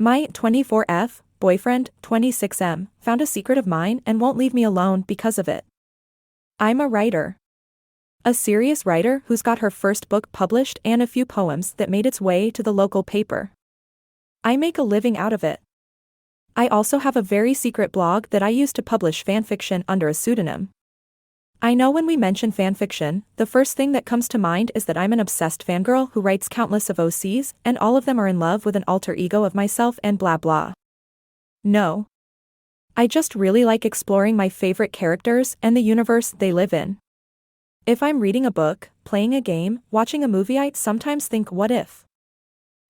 My 24F boyfriend, 26M, found a secret of mine and won't leave me alone because of it. I'm a writer. A serious writer who's got her first book published and a few poems that made its way to the local paper. I make a living out of it. I also have a very secret blog that I use to publish fanfiction under a pseudonym. I know when we mention fanfiction, the first thing that comes to mind is that I'm an obsessed fangirl who writes countless of OCs and all of them are in love with an alter ego of myself and blah blah. No. I just really like exploring my favorite characters and the universe they live in. If I'm reading a book, playing a game, watching a movie, I sometimes think what if?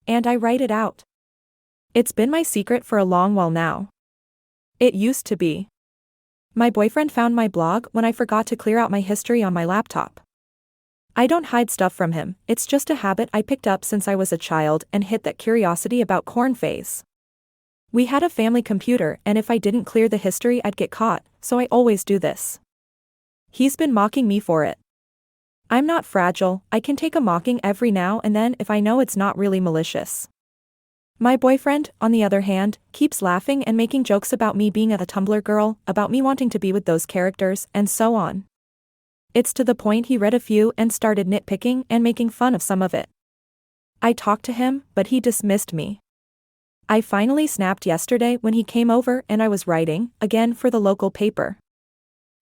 And I write it out. It's been my secret for a long while now. It used to be. My boyfriend found my blog when I forgot to clear out my history on my laptop. I don't hide stuff from him, it's just a habit I picked up since I was a child and hit that curiosity about corn phase. We had a family computer and if I didn't clear the history I'd get caught, so I always do this. He's been mocking me for it. I'm not fragile, I can take a mocking every now and then if I know it's not really malicious. My boyfriend, on the other hand, keeps laughing and making jokes about me being a Tumblr girl, about me wanting to be with those characters, and so on. It's to the point he read a few and started nitpicking and making fun of some of it. I talked to him, but he dismissed me. I finally snapped yesterday when he came over and I was writing, again for the local paper.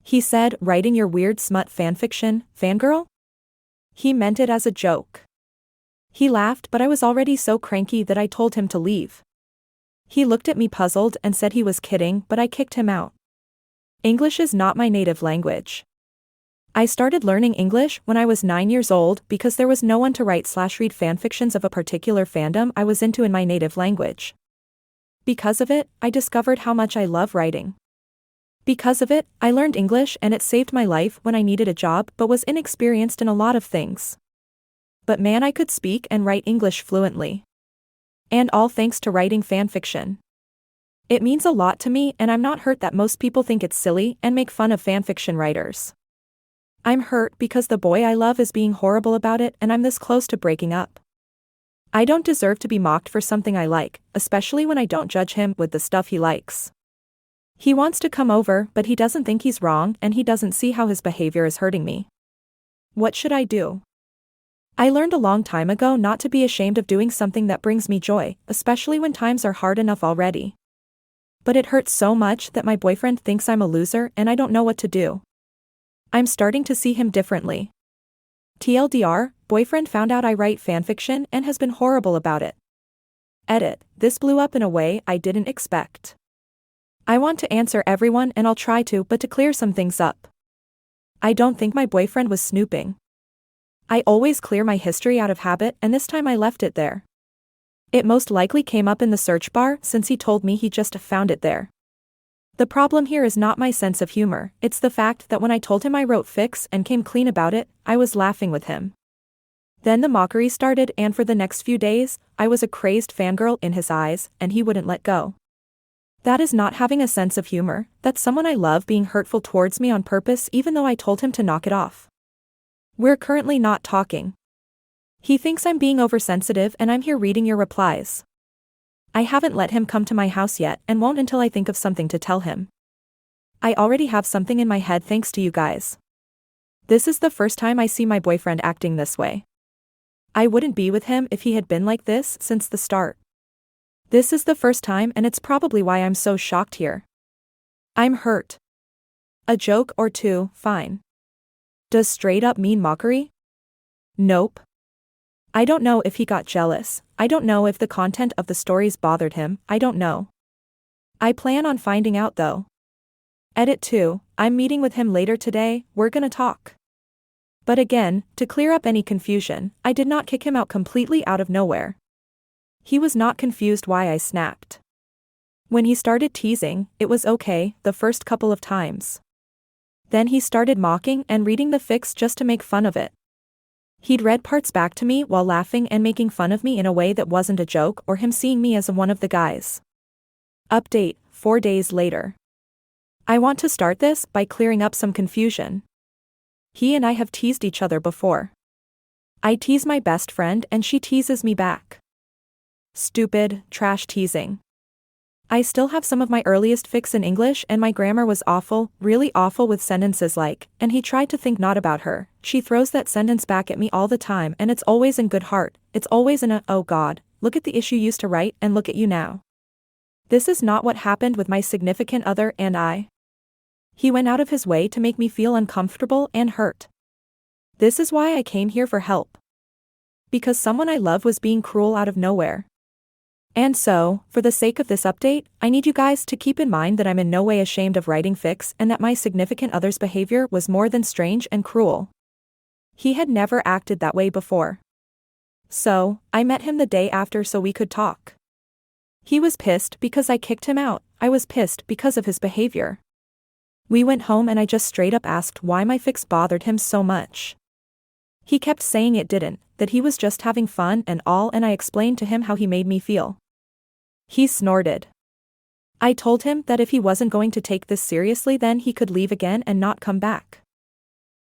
He said, "Writing your weird smut fanfiction, fangirl?" He meant it as a joke. He laughed but I was already so cranky that I told him to leave. He looked at me puzzled and said he was kidding but I kicked him out. English is not my native language. I started learning English when I was 9 years old because there was no one to write/read fanfictions of a particular fandom I was into in my native language. Because of it, I discovered how much I love writing. Because of it, I learned English and it saved my life when I needed a job but was inexperienced in a lot of things. But man, I could speak and write English fluently. And all thanks to writing fanfiction. It means a lot to me and I'm not hurt that most people think it's silly and make fun of fanfiction writers. I'm hurt because the boy I love is being horrible about it and I'm this close to breaking up. I don't deserve to be mocked for something I like, especially when I don't judge him with the stuff he likes. He wants to come over but he doesn't think he's wrong and he doesn't see how his behavior is hurting me. What should I do? I learned a long time ago not to be ashamed of doing something that brings me joy, especially when times are hard enough already. But it hurts so much that my boyfriend thinks I'm a loser and I don't know what to do. I'm starting to see him differently. TLDR, boyfriend found out I write fanfiction and has been horrible about it. Edit, this blew up in a way I didn't expect. I want to answer everyone and I'll try to, but to clear some things up. I don't think my boyfriend was snooping. I always clear my history out of habit and this time I left it there. It most likely came up in the search bar since he told me he just found it there. The problem here is not my sense of humor, it's the fact that when I told him I wrote fics and came clean about it, I was laughing with him. Then the mockery started and for the next few days, I was a crazed fangirl in his eyes and he wouldn't let go. That is not having a sense of humor, that's someone I love being hurtful towards me on purpose even though I told him to knock it off. We're currently not talking. He thinks I'm being oversensitive and I'm here reading your replies. I haven't let him come to my house yet and won't until I think of something to tell him. I already have something in my head thanks to you guys. This is the first time I see my boyfriend acting this way. I wouldn't be with him if he had been like this since the start. This is the first time and it's probably why I'm so shocked here. I'm hurt. A joke or two, fine. Does straight up mean mockery? Nope. I don't know if he got jealous, I don't know if the content of the stories bothered him, I don't know. I plan on finding out though. Edit 2, I'm meeting with him later today, we're gonna talk. But again, to clear up any confusion, I did not kick him out completely out of nowhere. He was not confused why I snapped. When he started teasing, it was okay, the first couple of times. Then he started mocking and reading the fics just to make fun of it. He'd read parts back to me while laughing and making fun of me in a way that wasn't a joke or him seeing me as one of the guys. Update, 4 days later. I want to start this by clearing up some confusion. He and I have teased each other before. I tease my best friend and she teases me back. Stupid, trash teasing. I still have some of my earliest fics in English and my grammar was awful, really awful with sentences like, and he tried to think not about her. She throws that sentence back at me all the time and it's always in good heart, it's always in a, oh god, look at the issue you used to write and look at you now. This is not what happened with my significant other and I. He went out of his way to make me feel uncomfortable and hurt. This is why I came here for help. Because someone I love was being cruel out of nowhere. And so, for the sake of this update, I need you guys to keep in mind that I'm in no way ashamed of writing fics and that my significant other's behavior was more than strange and cruel. He had never acted that way before. So, I met him the day after so we could talk. He was pissed because I kicked him out, I was pissed because of his behavior. We went home and I just straight up asked why my fics bothered him so much. He kept saying it didn't, that he was just having fun and all, and I explained to him how he made me feel. He snorted. I told him that if he wasn't going to take this seriously then he could leave again and not come back.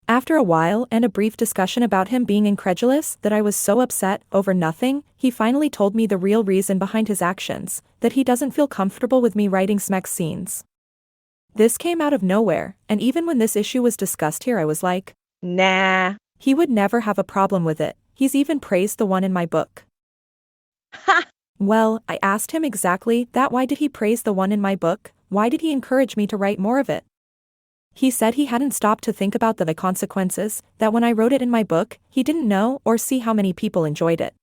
After a while and a brief discussion about him being incredulous that I was so upset over nothing, he finally told me the real reason behind his actions, that he doesn't feel comfortable with me writing smex scenes. This came out of nowhere, and even when this issue was discussed here I was like, nah. He would never have a problem with it, he's even praised the one in my book. Ha! Well, I asked him exactly that. Why did he praise the one in my book? Why did he encourage me to write more of it? He said he hadn't stopped to think about the consequences, that when I wrote it in my book, he didn't know or see how many people enjoyed it.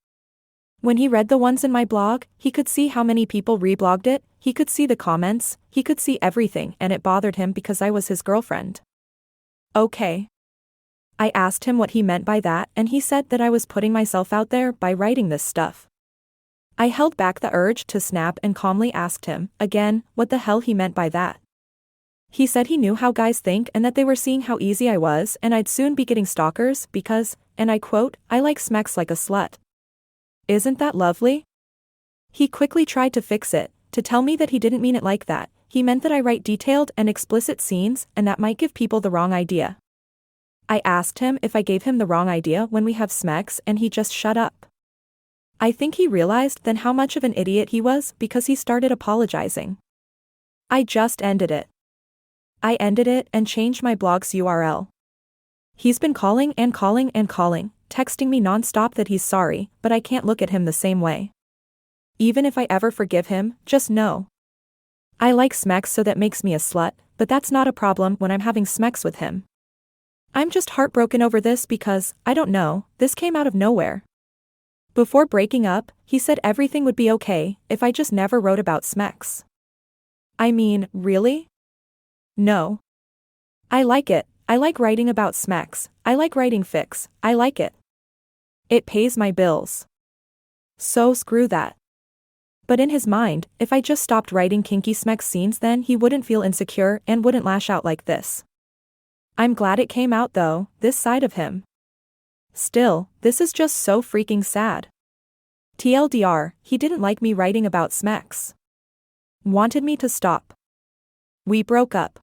When he read the ones in my blog, he could see how many people reblogged it, he could see the comments, he could see everything, and it bothered him because I was his girlfriend. Okay. I asked him what he meant by that and he said that I was putting myself out there by writing this stuff. I held back the urge to snap and calmly asked him, again, what the hell he meant by that. He said he knew how guys think and that they were seeing how easy I was and I'd soon be getting stalkers because, and I quote, I like smex like a slut. Isn't that lovely? He quickly tried to fix it, to tell me that he didn't mean it like that, he meant that I write detailed and explicit scenes and that might give people the wrong idea. I asked him if I gave him the wrong idea when we have smex and he just shut up. I think he realized then how much of an idiot he was because he started apologizing. I just ended it. I ended it and changed my blog's URL. He's been calling and calling and calling, texting me non-stop that he's sorry, but I can't look at him the same way. Even if I ever forgive him, just know. I like smex so that makes me a slut, but that's not a problem when I'm having smex with him. I'm just heartbroken over this because, I don't know, this came out of nowhere. Before breaking up, he said everything would be okay if I just never wrote about smex. I mean, really? No. I like it, I like writing about smex, I like writing fics, I like it. It pays my bills. So screw that. But in his mind, if I just stopped writing kinky smex scenes then he wouldn't feel insecure and wouldn't lash out like this. I'm glad it came out though, this side of him. Still, this is just so freaking sad. TLDR, he didn't like me writing about smex. Wanted me to stop. We broke up.